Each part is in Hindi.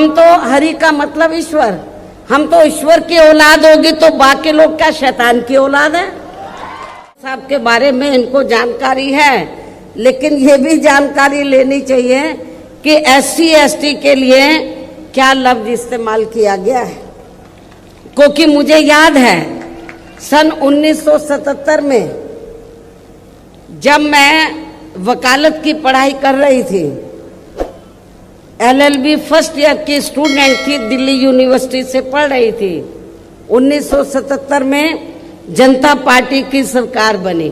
हम तो हरि का मतलब ईश्वर, हम तो ईश्वर की औलाद होगी तो बाकी लोग क्या शैतान की औलाद है? साहब के बारे में इनको जानकारी है, लेकिन ये भी जानकारी लेनी चाहिए कि SC ST के लिए क्या लफ्ज इस्तेमाल किया गया है। क्योंकि मुझे याद है सन 1977 में जब मैं वकालत की पढ़ाई कर रही थी, LLB फर्स्ट ईयर की स्टूडेंट थी, दिल्ली यूनिवर्सिटी से पढ़ रही थी। 1977 में जनता पार्टी की सरकार बनी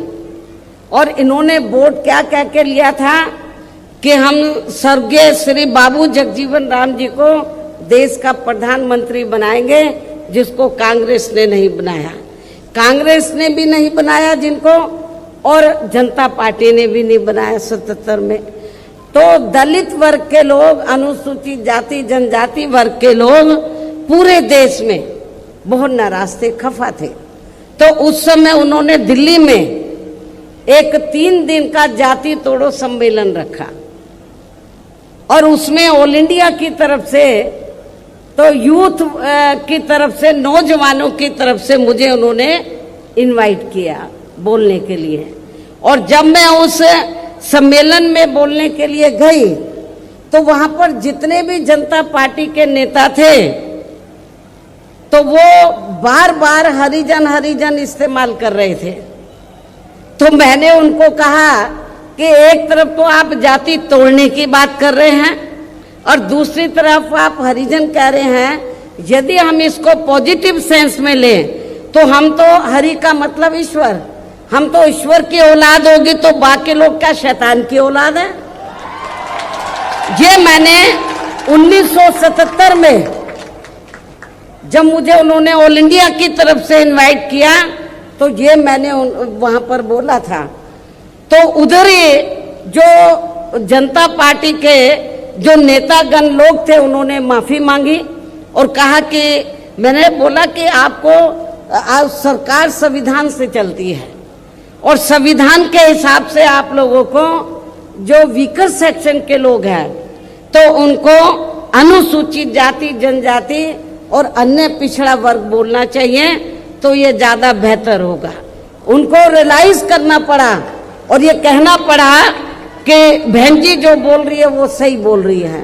और इन्होंने वोट क्या कह के लिया था कि हम स्वर्गीय श्री बाबू जगजीवन राम जी को देश का प्रधानमंत्री बनाएंगे, जिसको कांग्रेस ने नहीं बनाया। कांग्रेस ने भी नहीं बनाया जिनको, और जनता पार्टी ने भी नहीं बनाया 77 में। तो दलित वर्ग के लोग, अनुसूचित जाति जनजाति वर्ग के लोग पूरे देश में बहुत नाराज थे, खफा थे। तो उस समय उन्होंने दिल्ली में एक 3 दिन का जाति तोड़ो सम्मेलन रखा और उसमें ऑल इंडिया की तरफ से, तो यूथ की तरफ से, नौजवानों की तरफ से मुझे उन्होंने इनवाइट किया बोलने के लिए। और जब मैं उस सम्मेलन में बोलने के लिए गई तो वहां पर जितने भी जनता पार्टी के नेता थे तो वो बार बार हरिजन हरिजन इस्तेमाल कर रहे थे। तो मैंने उनको कहा कि एक तरफ तो आप जाति तोड़ने की बात कर रहे हैं और दूसरी तरफ आप हरिजन कह रहे हैं। यदि हम इसको पॉजिटिव सेंस में लें तो हम तो हरि का मतलब ईश्वर, हम तो ईश्वर की औलाद होगी तो बाकी लोग क्या शैतान की औलाद है? ये मैंने 1977 में जब मुझे उन्होंने ऑल इंडिया की तरफ से इनवाइट किया तो ये मैंने वहां पर बोला था। तो उधर ही जो जनता पार्टी के जो नेतागण लोग थे उन्होंने माफी मांगी और कहा कि, मैंने बोला कि आपको सरकार संविधान से चलती है और संविधान के हिसाब से आप लोगों को जो वीकर सेक्शन के लोग हैं तो उनको अनुसूचित जाति जनजाति और अन्य पिछड़ा वर्ग बोलना चाहिए, तो ये ज्यादा बेहतर होगा। उनको रियलाइज करना पड़ा और ये कहना पड़ा कि बहन जी जो बोल रही है वो सही बोल रही है।